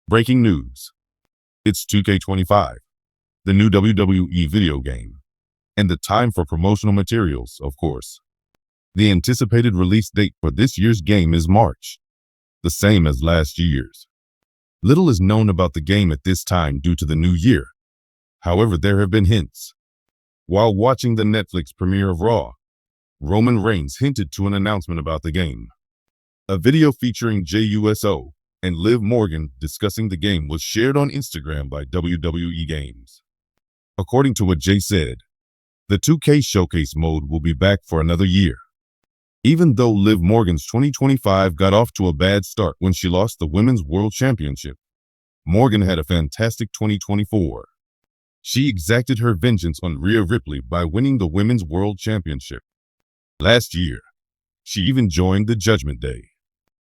Breaking news. It's 2K25, the new WWE video game, and the time for promotional materials, of course. The anticipated release date for this year's game is March, the same as last year's. Little is known about the game at this time due to the new year. However, there have been hints. While watching the Netflix premiere of Raw, Roman Reigns hinted to an announcement about the game. A video featuring Jey Uso and Liv Morgan discussing the game was shared on Instagram by WWE Games. According to what Jey said, the 2K Showcase mode will be back for another year. Even though Liv Morgan's 2025 got off to a bad start when she lost the Women's World Championship, Morgan had a fantastic 2024. She exacted her vengeance on Rhea Ripley by winning the Women's World Championship. Last year, she even joined the Judgment Day.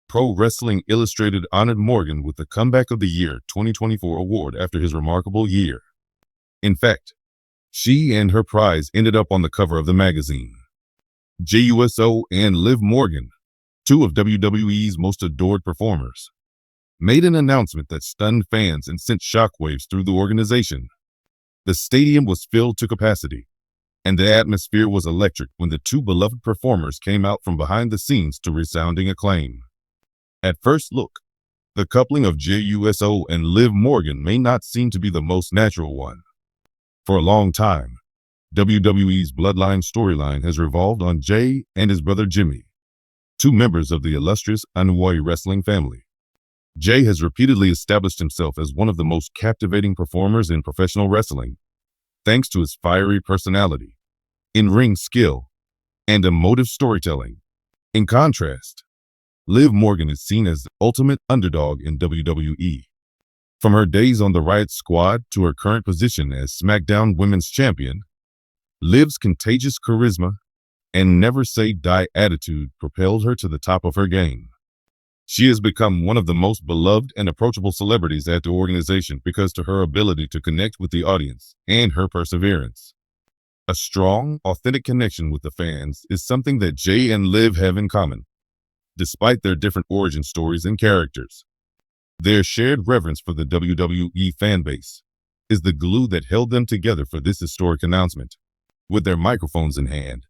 Pro Wrestling Illustrated honored Morgan with the Comeback of the Year 2024 award after his remarkable year. In fact, she and her prize ended up on the cover of the magazine. Jey Uso and Liv Morgan, two of WWE's most adored performers, made an announcement that stunned fans and sent shockwaves through the organization. The stadium was filled to capacity, and the atmosphere was electric when the two beloved performers came out from behind the scenes to resounding acclaim. At first look, the coupling of Jey Uso and Liv Morgan may not seem to be the most natural one. For a long time, WWE's Bloodline storyline has revolved on Jey and his brother Jimmy, two members of the illustrious Wwe wrestling family. Jey has repeatedly established himself as one of the most captivating performers in professional wrestling, thanks to his fiery personality, in-ring skill, and emotive storytelling. In contrast, Liv Morgan is seen as the ultimate underdog in WWE. From her days on the Riot Squad to her current position as SmackDown Women's Champion, Liv's contagious charisma and never-say-die attitude propelled her to the top of her game. She has become one of the most beloved and approachable celebrities at the organization because of her ability to connect with the audience and her perseverance. A strong, authentic connection with the fans is something that Jey and Liv have in common, despite their different origin stories and characters. Their shared reverence for the WWE fanbase is the glue that held them together for this historic announcement. With their microphones in hand,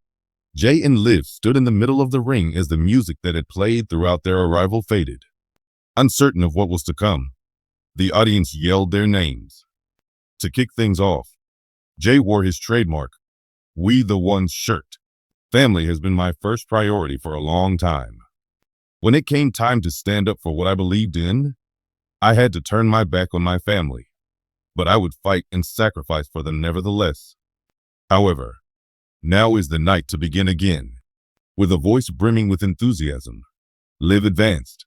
Jey and Liv stood in the middle of the ring as the music that had played throughout their arrival faded. Uncertain of what was to come, the audience yelled their names. To kick things off, Jey wore his trademark, "We the Ones" shirt. Family has been my first priority for a long time. When it came time to stand up for what I believed in, I had to turn my back on my family, but I would fight and sacrifice for them nevertheless. However, now is the night to begin again. With a voice brimming with enthusiasm, Liv advanced.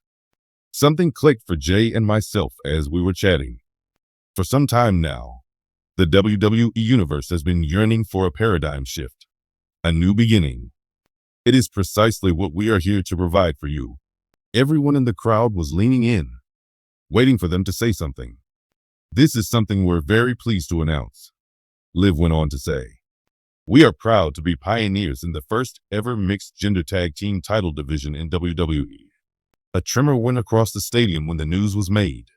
Something clicked for Jey and myself as we were chatting. For some time now, the WWE Universe has been yearning for a paradigm shift, a new beginning. It is precisely what we are here to provide for you. Everyone in the crowd was leaning in, waiting for them to say something. This is something we're very pleased to announce, Liv went on to say. We are proud to be pioneers in the first ever mixed gender tag team title division in WWE. A tremor went across the stadium when the news was made.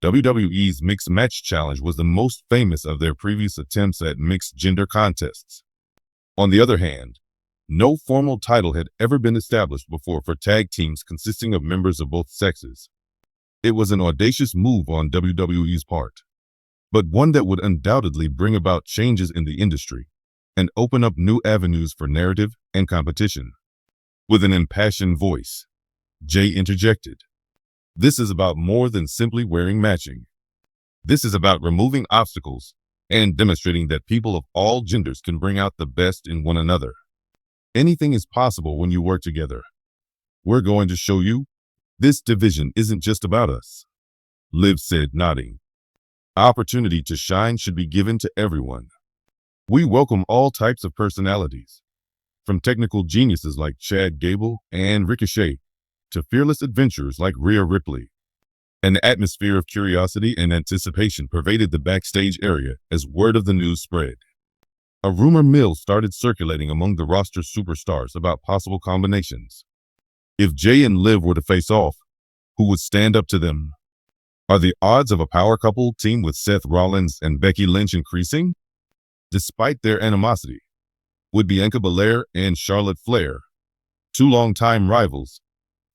WWE's Mixed Match Challenge was the most famous of their previous attempts at mixed gender contests. On the other hand, no formal title had ever been established before for tag teams consisting of members of both sexes. It was an audacious move on WWE's part, but one that would undoubtedly bring about changes in the industry and open up new avenues for narrative and competition. With an impassioned voice, Jey interjected. This is about more than simply wearing matching. This is about removing obstacles and demonstrating that people of all genders can bring out the best in one another. Anything is possible when you work together. We're going to show you this division isn't just about us, Liv said, nodding. Opportunity to shine should be given to everyone. We welcome all types of personalities, from technical geniuses like Chad Gable and Ricochet to fearless adventurers like Rhea Ripley. An atmosphere of curiosity and anticipation pervaded the backstage area as word of the news spread. A rumor mill started circulating among the roster superstars about possible combinations. If Jey and Liv were to face off, who would stand up to them? Are the odds of a power couple team with Seth Rollins and Becky Lynch increasing? Despite their animosity, would Bianca Belair and Charlotte Flair, two longtime rivals,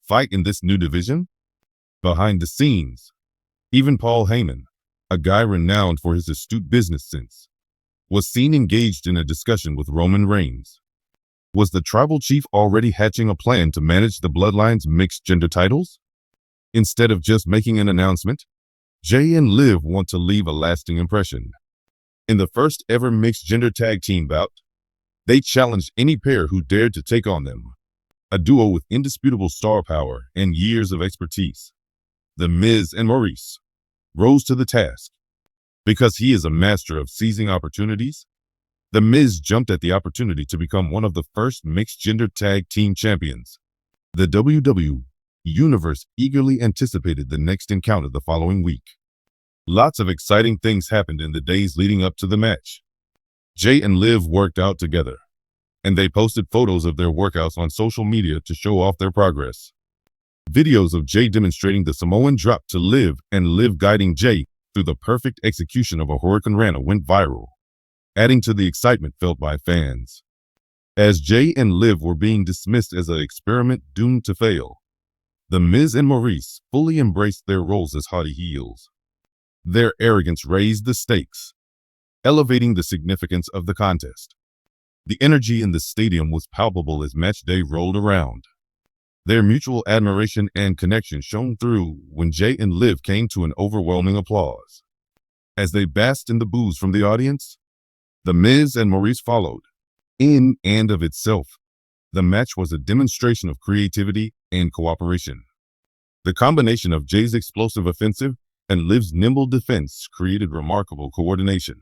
fight in this new division? Behind the scenes, even Paul Heyman, a guy renowned for his astute business sense, was seen engaged in a discussion with Roman Reigns. Was the tribal chief already hatching a plan to manage the Bloodline's mixed gender titles? Instead of just making an announcement, Jey and Liv want to leave a lasting impression. In the first ever mixed gender tag team bout, they challenged any pair who dared to take on them, a duo with indisputable star power and years of expertise. The Miz and Maryse rose to the task. Because he is a master of seizing opportunities, The Miz jumped at the opportunity to become one of the first mixed-gender tag team champions. The WWE Universe eagerly anticipated the next encounter the following week. Lots of exciting things happened in the days leading up to the match. Jey and Liv worked out together, and they posted photos of their workouts on social media to show off their progress. Videos of Jey demonstrating the Samoan drop to Liv and Liv guiding Jey through the perfect execution of a Hurricane Rana went viral, adding to the excitement felt by fans. As Jey and Liv were being dismissed as an experiment doomed to fail, the Miz and Maryse fully embraced their roles as haughty heels. Their arrogance raised the stakes, elevating the significance of the contest. The energy in the stadium was palpable as match day rolled around. Their mutual admiration and connection shone through when Jey and Liv came to an overwhelming applause. As they basked in the boos from the audience, the Miz and Maryse followed. In and of itself, the match was a demonstration of creativity and cooperation. The combination of Jey's explosive offensive and Liv's nimble defense created remarkable coordination.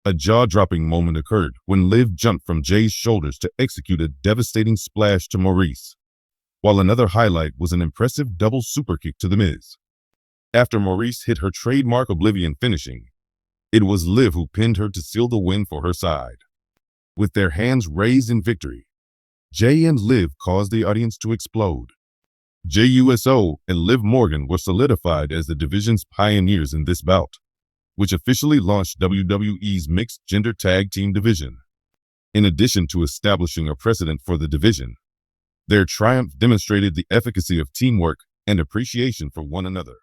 A jaw-dropping moment occurred when Liv jumped from Jey's shoulders to execute a devastating splash to Maryse, while another highlight was an impressive double superkick to the Miz. After Maryse hit her trademark Oblivion finishing, it was Liv who pinned her to seal the win for her side. With their hands raised in victory, Jey and Liv caused the audience to explode. Jey Uso and Liv Morgan were solidified as the division's pioneers in this bout, which officially launched WWE's mixed gender tag team division. In addition to establishing a precedent for the division, their triumph demonstrated the efficacy of teamwork and appreciation for one another.